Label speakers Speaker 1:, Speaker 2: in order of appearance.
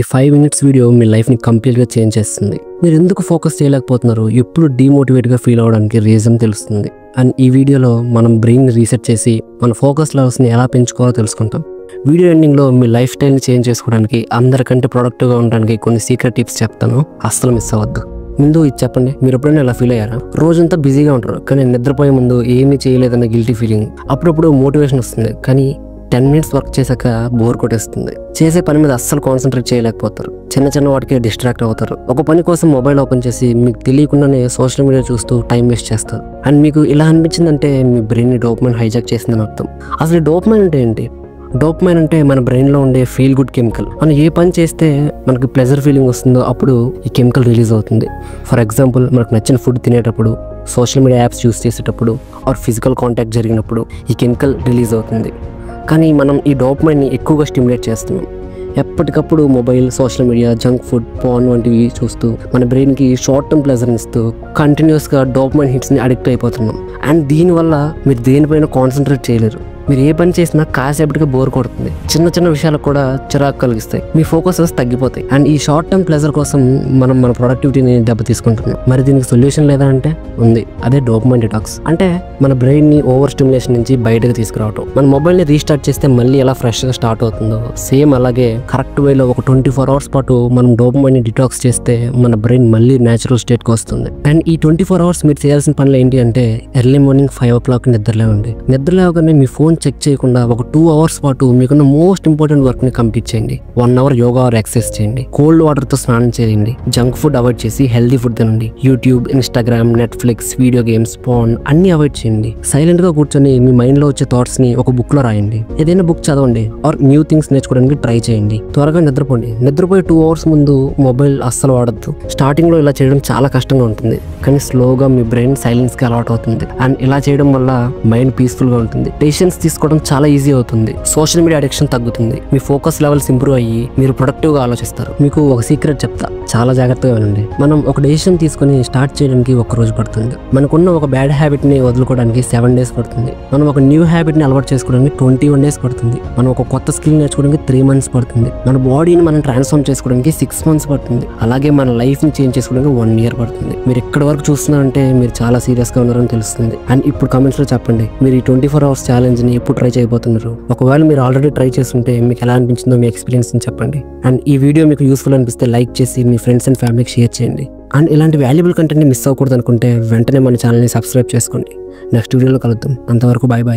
Speaker 1: ఈ 5 minutes video మీ లైఫ్ని కంప్లీట్గా చేంజ్ చేస్తుంది. మీరు ఎందుకు ఫోకస్ చేయలేకపోతున్నారు, ఎప్పుడు డీమోటివేట్గా ఫీల్ అవడానికి రీజన్ తెలుస్తుంది. అండ్ ఈ వీడియోలో మనం బ్రెయిన్ రీసెట్ చేసి మన ఫోకస్ లెవెల్స్ని ఎలా పెంచుకోవాలో తెలుసుకుంటాం. వీడియో ఎండింగ్లో మీ లైఫ్ స్టైల్ని చేంజ్ చేసుకోవడానికి, అందరికంటే ప్రొడక్టివ్గా ఉండడానికి కొన్ని సీక్రెట్ టిప్స్ చెప్తాను, అస్సలు మిస్ అవ్వద్దు. ముందు ఇది చెప్పండి, మీరు ఎప్పుడైనా ఇలా ఫీల్ అయ్యారా? రోజంతా బిజీగా ఉంటారు, కానీ నిద్రపోయే ముందు ఏమీ చేయలేదన్న గిల్టీ ఫీలింగ్. అప్పుడప్పుడు మోటివేషన్ వస్తుంది, కానీ 10 మినిట్స్ వర్క్ చేశాక బోర్ కొట్టేస్తుంది. చేసే పని మీద అస్సలు కాన్సన్ట్రేట్ చేయలేకపోతారు. చిన్న చిన్న వాటికి డిస్ట్రాక్ట్ అవుతారు. ఒక పని కోసం మొబైల్ ఓపెన్ చేసి మీకు తెలియకుండానే సోషల్ మీడియా చూస్తూ టైం వేస్ట్ చేస్తారు. అండ్ మీకు ఇలా అనిపించిందంటే మీ బ్రెయిన్ని డోపమైన్ హైజాక్ చేసిందని అర్థం. అసలు డోపమైన్ అంటే ఏంటి? డోపమైన్ అంటే మన బ్రెయిన్లో ఉండే ఫీల్ గుడ్ కెమికల్. మనం ఏ పని చేస్తే మనకి ప్లెజర్ ఫీలింగ్ వస్తుందో అప్పుడు ఈ కెమికల్ రిలీజ్ అవుతుంది. ఫర్ ఎగ్జాంపుల్, మనకు నచ్చిన ఫుడ్ తినేటప్పుడు, సోషల్ మీడియా యాప్స్ యూస్ చేసేటప్పుడు, ఆర్ ఫిజికల్ కాంటాక్ట్ జరిగినప్పుడు ఈ కెమికల్ రిలీజ్ అవుతుంది. కానీ మనం ఈ డోపమైన్ని ఎక్కువగా స్టిమ్యులేట్ చేస్తున్నాం. ఎప్పటికప్పుడు mobile, social media, junk food, porn వంటివి చూస్తూ మన బ్రెయిన్కి షార్ట్ టర్మ్ ప్లెజర్ని ఇస్తూ కంటిన్యూస్గా డోపమైన్ హిట్స్ని అడిక్ట్ అయిపోతున్నాం. అండ్ దీనివల్ల మీరు దేనిపైన కాన్సన్ట్రేట్ చేయలేరు. మీరు ఏ పని చేసినా కాసేపటిగా బోర్ కొడుతుంది. చిన్న చిన్న విషయాలకు కూడా చిరాకు కలిగిస్తాయి. మీ ఫోకస్ తగ్గిపోతాయి. అండ్ ఈ షార్ట్ టర్మ్ ప్లెజర్ కోసం మనం మన ప్రొడక్టివిటీని దెబ్బతీసుకుంటున్నాం. మరి దీనికి సొల్యూషన్ లేదా అంటే ఉంది. అదే డోపమైన్ డిటాక్స్. అంటే మన బ్రెయిన్ని ఓవర్ స్టిమ్యులేషన్ నుంచి బయటకు తీసుకురావటం. మన మొబైల్ని రీస్టార్ట్ చేస్తే మళ్ళీ ఎలా ఫ్రెష్గా స్టార్ట్ అవుతుందో, సేమ్ అలాగే కరెక్ట్ వేలో ఒక 24 అవర్స్ పాటు మనం డోపమైన్ని డిటాక్స్ చేస్తే మన బ్రెయిన్ మళ్ళీ న్యాచురల్ స్టేట్కి వస్తుంది. అండ్ ఈ 24 అవర్స్ మీరు చేయాల్సిన పనులు ఏంటి అంటే, ఎర్లీ మార్నింగ్ 5 o'clock నిద్రలేవండి. నిద్రలేవగానే మీ ఫోన్ చెక్ చేయకుండా ఒక 2 hours పాటు మీకున్న మోస్ట్ ఇంపార్టెంట్ వర్క్ ని కంప్లీట్ చేయండి. 1 hour యోగా ఆర్ ఎక్సర్సైజ్ చేయండి. కోల్డ్ వాటర్ తో స్నానం చేయండి. జంక్ ఫుడ్ అవాయిడ్ చేసి హెల్దీ ఫుడ్ తినండి. YouTube, Instagram, Netflix, video games, porn అన్ని అవాయిడ్ చేయండి. సైలెంట్ గా కూర్చొని మీ మైండ్ లో వచ్చే థాట్స్ ని ఒక బుక్ లో రాయండి. ఏదైనా బుక్ చదవండి ఆర్ న్యూ థింగ్స్ నేర్చుకోవడానికి ట్రై చేయండి. త్వరగా నిద్రపోండి. నిద్రపోయే 2 hours ముందు మొబైల్ అస్సలు వాడద్దు. స్టార్టింగ్ లో ఇలా చేయడం చాలా కష్టంగా ఉంటుంది, కానీ స్లోగా మీ బ్రెయిన్ సైలెన్స్ కి అలవాటు అవుతుంది. అండ్ ఇలా చేయడం వల్ల మైండ్ పీస్ఫుల్ గా ఉంటుంది. డెసిషన్స్ తీసుకోవడం చాలా ఈజీ అవుతుంది. సోషల్ మీడియా అడిక్షన్ తగ్గుతుంది. మీ ఫోకస్ లెవెల్స్ ఇంప్రూవ్ అయ్యి మీరు ప్రొడక్టివ్ గా ఆలోచిస్తారు. మీకు ఒక సీక్రెట్ చెప్తా, చాలా జాగ్రత్తగా వినండి. మనం ఒక డెసిషన్ తీసుకుని స్టార్ట్ చేయడానికి 1 రోజు పడుతుంది. మనకున్న ఒక బ్యాడ్ హ్యాబిట్ ని వదులుకోవడానికి 7 days పడుతుంది. మనం ఒక న్యూ హ్యాబిట్ ని అలవాటు చేసుకోవడానికి 21 days పడుతుంది. మనం ఒక కొత్త స్కిల్ నేర్చుకోవడానికి 3 months పడుతుంది. మన బాడీని మనం ట్రాన్స్ఫార్మ్ చేసుకోవడానికి 6 months పడుతుంది. అలాగే మన లైఫ్ ని చేంజ్ చేసుకోవడానికి 1 year పడుతుంది. మీరు ఎక్కడి వరకు చూస్తున్నారంటే మీరు చాలా సీరియస్ గా ఉన్నారని తెలుస్తుంది. అండ్ ఇప్పుడు కామెంట్స్ లో చెప్పండి, మీరు ఈ 24 hours ఛాలెంజ్ ని ఎప్పుడు ట్రై చేయబోతున్నారు? ఒకవేళ మీరు ఆల్రెడీ ట్రై చేస్తుంటే మీకు ఎలా అనిపించిందో మీ ఎక్స్పీరియన్స్ ని చెప్పండి. అండ్ ఈ వీడియో మీకు యూస్ఫుల్ అనిపిస్తే లైక్ చేసి మీ ఫ్రెండ్స్ అండ్ ఫ్యామిలీకి షేర్ చేయండి. అండ్ ఇలాంటి వాల్యుబుల్ కంటెంట్ని మిస్ అవ్వకూడదు అనుకుంటే వెంటనే మన ఛానల్ని సబ్స్క్రైబ్ చేసుకోండి. నెక్స్ట్ వీడియోలో కలుద్దాం. అంతవరకు బాయ్ బాయ్.